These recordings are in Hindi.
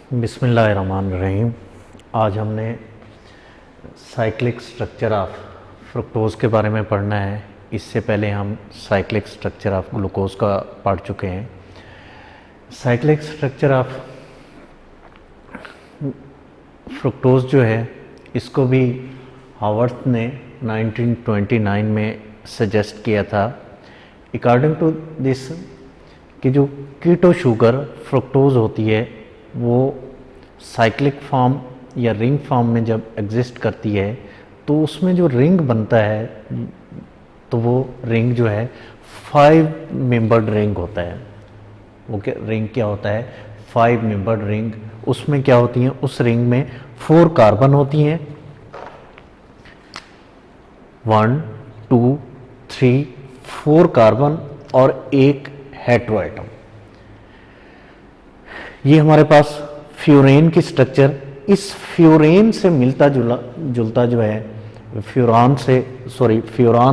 बिस्मिल्लाहिर्रहमानिर्रहीम। आज हमने साइक्लिक स्ट्रक्चर ऑफ फ्रुक्टोज़ के बारे में पढ़ना है। इससे पहले हम साइक्लिक स्ट्रक्चर ऑफ ग्लूकोज का पढ़ चुके हैं। साइक्लिक स्ट्रक्चर ऑफ फ्रुक्टोज़ जो है, इसको भी हावर्थ ने 1929 में सजेस्ट किया था। अकॉर्डिंग टू दिस कि जो कीटो शुगर फ्रुक्टोज़ होती है वो साइक्लिक फॉर्म या रिंग फॉर्म में जब एग्जिस्ट करती है तो उसमें जो रिंग बनता है तो वो रिंग जो है 5 मेंबर्ड रिंग होता है। वो क्या रिंग क्या होता है? 5 मेंबर्ड रिंग। उसमें क्या होती हैं? उस रिंग में 4 कार्बन होती हैं, 1 2 3 4 कार्बन और एक हेटेरोएटम। ये हमारे पास फ्यूरेन की स्ट्रक्चर, इस फ्यूरेन से मिलता जुलता जो है फ्यूरान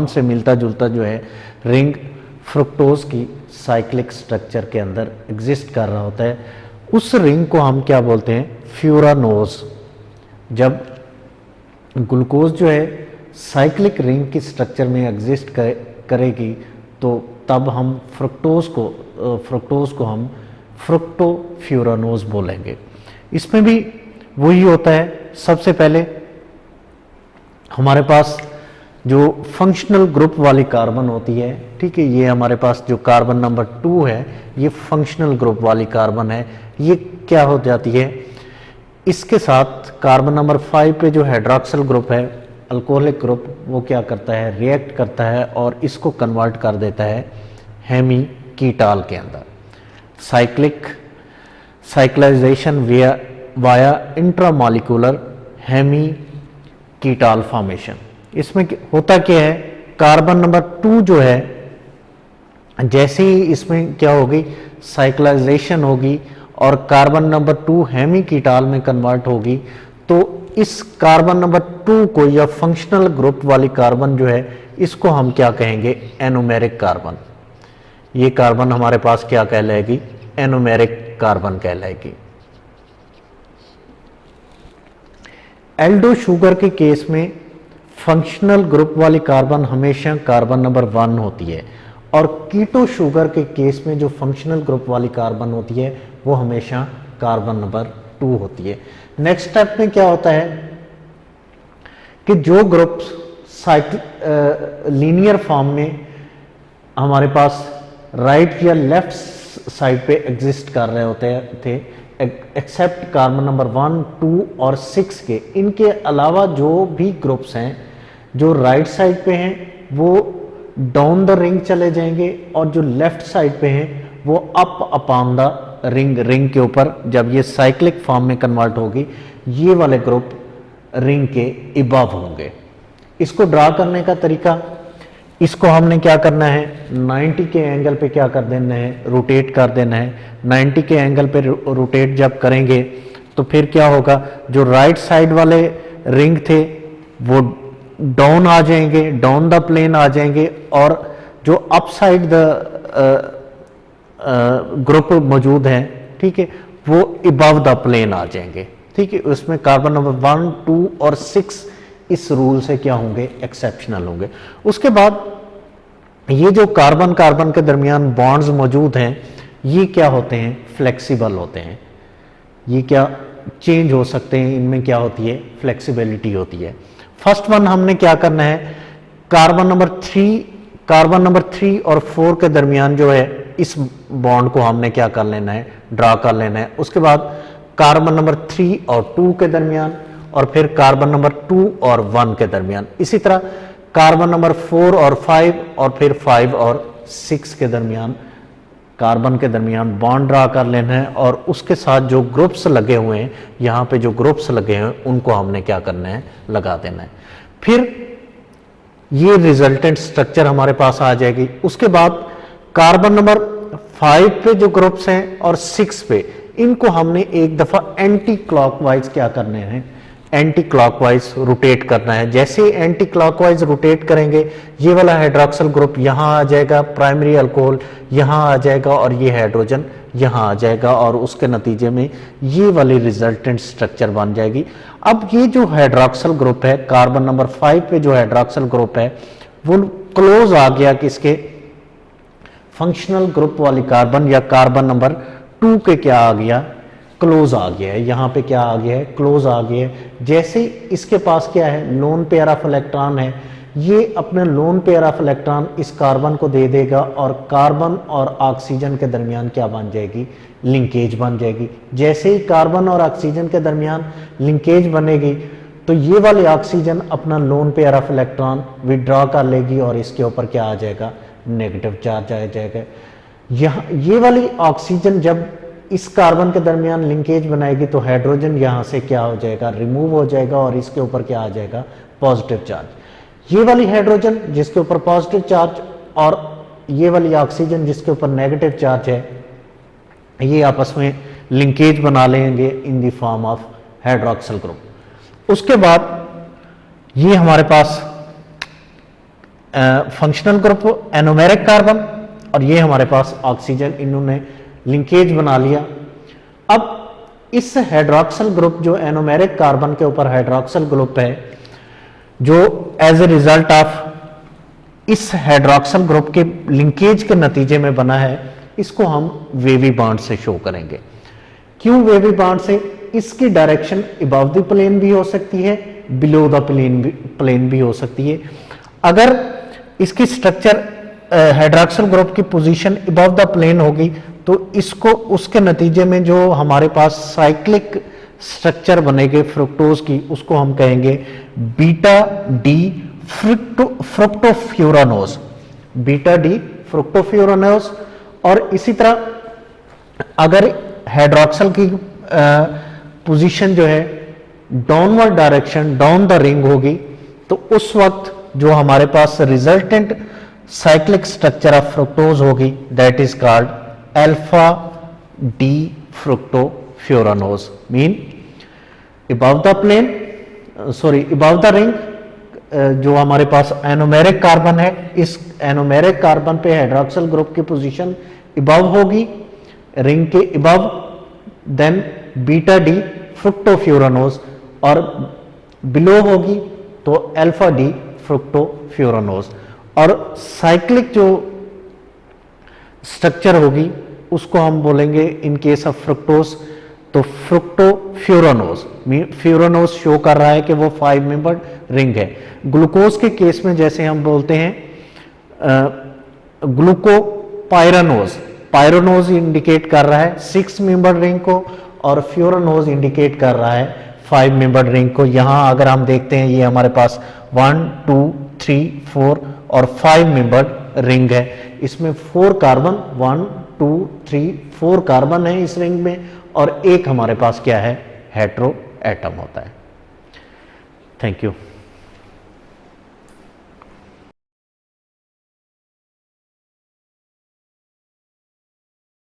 से मिलता जुलता जो है रिंग फ्रुक्टोज की साइक्लिक स्ट्रक्चर के अंदर एग्जिस्ट कर रहा होता है। उस रिंग को हम क्या बोलते हैं? फ्यूरानोज। जब ग्लूकोज जो है साइक्लिक रिंग की स्ट्रक्चर में एग्जिस्ट करेगी तो तब हम फ्रुक्टोज को हम फ्रुक्टोफ्यूरानोज बोलेंगे। इसमें भी वही होता है। सबसे पहले हमारे पास जो फंक्शनल ग्रुप वाली कार्बन होती है, ठीक है, ये हमारे पास जो कार्बन नंबर 2 है ये फंक्शनल ग्रुप वाली कार्बन है। ये क्या हो जाती है? इसके साथ कार्बन नंबर 5 पे जो हाइड्रॉक्सिल ग्रुप है, अल्कोहलिक ग्रुप, वो क्या करता है? रिएक्ट करता है और इसको कन्वर्ट कर देता है हेमीकीटाल के अंदर। Cyclization via intramolecular hemiketal formation. इसमें होता क्या है? कार्बन नंबर 2 जो है, जैसे ही इसमें क्या होगी? साइक्लाइजेशन होगी और कार्बन नंबर 2 हेमीकीटाल में कन्वर्ट होगी, तो इस कार्बन नंबर 2 को या फंक्शनल ग्रुप वाली कार्बन जो है इसको हम क्या कहेंगे? Anomeric carbon. ये कार्बन हमारे पास क्या कहलाएगी? एनोमेरिक कार्बन कहलाएगी। एल्डो शुगर के केस में फंक्शनल ग्रुप वाली कार्बन हमेशा कार्बन नंबर 1 होती है और कीटो शुगर के केस में जो फंक्शनल ग्रुप वाली कार्बन होती है वो हमेशा कार्बन नंबर 2 होती है। नेक्स्ट स्टेप में क्या होता है कि जो ग्रुप्स लीनियर फॉर्म में हमारे पास राइट या लेफ्ट साइड पे एग्जिस्ट कर रहे होते थे, एक्सेप्ट कार्बन नंबर 1 2 और 6 के, इनके अलावा जो भी ग्रुप्स हैं जो राइट साइड पे हैं वो डाउन द रिंग चले जाएंगे और जो लेफ्ट साइड पे हैं वो अप अपॉन द रिंग के ऊपर, जब ये साइक्लिक फॉर्म में कन्वर्ट होगी, ये वाले ग्रुप रिंग के इबव होंगे। इसको ड्रा करने का तरीका, इसको हमने क्या करना है? 90 के एंगल पे क्या कर देना है? रोटेट कर देना है। 90 के एंगल पे रोटेट जब करेंगे तो फिर क्या होगा? जो राइट साइड वाले रिंग थे वो डाउन आ जाएंगे, डाउन द प्लेन आ जाएंगे, और जो अप साइड द ग्रुप मौजूद हैं, ठीक है, वो अबव द प्लेन आ जाएंगे। ठीक है, उसमें कार्बन नंबर 1 2 और 6 इस रूल से क्या होंगे? एक्सेप्शनल होंगे। उसके बाद ये जो कार्बन कार्बन के दरमियान बॉन्ड्स मौजूद हैं ये क्या होते हैं? फ्लेक्सिबल होते हैं। ये क्या चेंज हो सकते हैं? इनमें क्या होती है? फ्लेक्सिबिलिटी होती है। फर्स्ट वन हमने क्या करना है? कार्बन नंबर 3 और 4 के दरमियान जो है इस बॉन्ड को हमने क्या कर लेना है? ड्रा कर लेना है। उसके बाद कार्बन नंबर 3 और 2 के दरमियान, और फिर कार्बन नंबर 2 और 1 के दरमियान। इसी तरह कार्बन नंबर 4 और 5 और फिर 5 और 6 के दरमियान, कार्बन के दरमियान बॉन्ड ड्रा कर लेना है, और उसके साथ जो ग्रुप्स लगे हुए हैं, यहाँ पे जो ग्रुप्स लगे हैं उनको हमने क्या करना है? लगा देना है। फिर ये रिजल्टेंट स्ट्रक्चर हमारे पास आ जाएगी। उसके बाद कार्बन नंबर 5 पे जो ग्रुप्स हैं और 6 पे, इनको हमने एक दफा एंटी क्लॉकवाइज क्या करने हैं? एंटी क्लॉकवाइज रोटेट करना है। जैसे एंटी क्लॉकवाइज रोटेट करेंगे ये वाला हाइड्रोक्सिल ग्रुप यहाँ आ जाएगा, प्राइमरी अल्कोहल यहाँ आ जाएगा और ये हाइड्रोजन यहाँ आ जाएगा और उसके नतीजे में ये वाली रिजल्टेंट स्ट्रक्चर बन जाएगी। अब ये जो हाइड्रोक्सिल ग्रुप है, कार्बन नंबर 5 पे जो हाइड्रोक्सिल ग्रुप है वो क्लोज आ गया किसके, फंक्शनल ग्रुप वाली कार्बन या कार्बन नंबर 2 के क्या आ गया, क्लोज आ गया है। यहाँ पे क्या आ गया है, क्लोज आ गया है। जैसे इसके पास क्या है, लोन पेयर ऑफ इलेक्ट्रॉन है, ये अपने लोन पेयर ऑफ इलेक्ट्रॉन इस कार्बन को दे देगा और कार्बन और ऑक्सीजन के दरमियान क्या बन जाएगी, लिंकेज बन जाएगी। जैसे ही कार्बन और ऑक्सीजन के दरमियान लिंकेज बनेगी तो ये वाली ऑक्सीजन अपना lone pair of electron withdraw कर लेगी और इसके ऊपर क्या आ जाएगा, नेगेटिव चार्ज आ जाएगा। यहाँ ये वाली ऑक्सीजन जब इस कार्बन के दरमियान लिंकेज बनाएगी तो हाइड्रोजन यहाँ से क्या हो जाएगा, रिमूव हो जाएगा और इसके ऊपर क्या आ जाएगा, पॉजिटिव चार्ज। ये वाली हाइड्रोजन जिसके ऊपर पॉजिटिव चार्ज और ये वाली ऑक्सीजन जिसके ऊपर नेगेटिव चार्ज है, ये आपस में लिंकेज बना लेंगे in the form of hydroxyl group. उसके बाद ये हमारे पास फंक्शनल ग्रुप एनोमेरिक कार्बन और ये हमारे पास ऑक्सीजन, इन्होंने लिंकेज बना लिया। अब इस हाइड्रोक्सिल ग्रुप जो एनोमेरिक कार्बन के ऊपर हाइड्रोक्सिल ग्रुप है, जो एज ए रिजल्ट ऑफ इस हाइड्रोक्सिल ग्रुप के लिंकेज के नतीजे में बना है, इसको हम वेवी बॉन्ड से शो करेंगे। क्यों वेवी बॉन्ड से, इसकी डायरेक्शन अबव द प्लेन भी हो सकती है, बिलो द प्लेन भी हो सकती है। अगर इसकी स्ट्रक्चर हाइड्रोक्सिल ग्रुप की पोजीशन अबव द प्लेन होगी तो इसको उसके नतीजे में जो हमारे पास साइक्लिक स्ट्रक्चर बनेगी फ्रुक्टोज की, उसको हम कहेंगे beta D fructofuranose, beta D fructofuranose. और इसी तरह अगर हाइड्रोक्सिल की पोजीशन जो है downward direction down the ring होगी तो उस वक्त जो हमारे पास resultant cyclic structure of fructose होगी that is called alpha D fructofuranose, mean above the plane, sorry above the ring जो हमारे पास एनोमेरिक कार्बन है, इस एनोमेरिक कार्बन पे हाइड्रोक्सिल ग्रुप की पोजीशन अबव होगी, रिंग के above, then beta D fructofuranose, और बिलो होगी तो अल्फा डी फ्रुक्टोफ्यूरानोज। और साइक्लिक जो स्ट्रक्चर होगी उसको हम बोलेंगे इन केस ऑफ फ्रुक्टोज तो फ्रुक्टोफ्यूरानोज। फ्यूरानोज शो कर रहा है कि वो 5 मेंबर्ड रिंग है। ग्लूकोज के केस में जैसे हम बोलते हैं ग्लूकोपाइरानोज, पाइरानोज इंडिकेट कर रहा है 6 मेंबर्ड रिंग को और फ्यूरानोज इंडिकेट कर रहा है 5 मेंबर्ड रिंग को। यहां अगर हम देखते हैं ये हमारे पास 1 2 3 4 और 5 मेंबर्ड रिंग है। इसमें 4 कार्बन, 1 2 3 4 कार्बन है इस रिंग में और एक हमारे पास क्या है, हेटेरो एटम होता है। Thank you.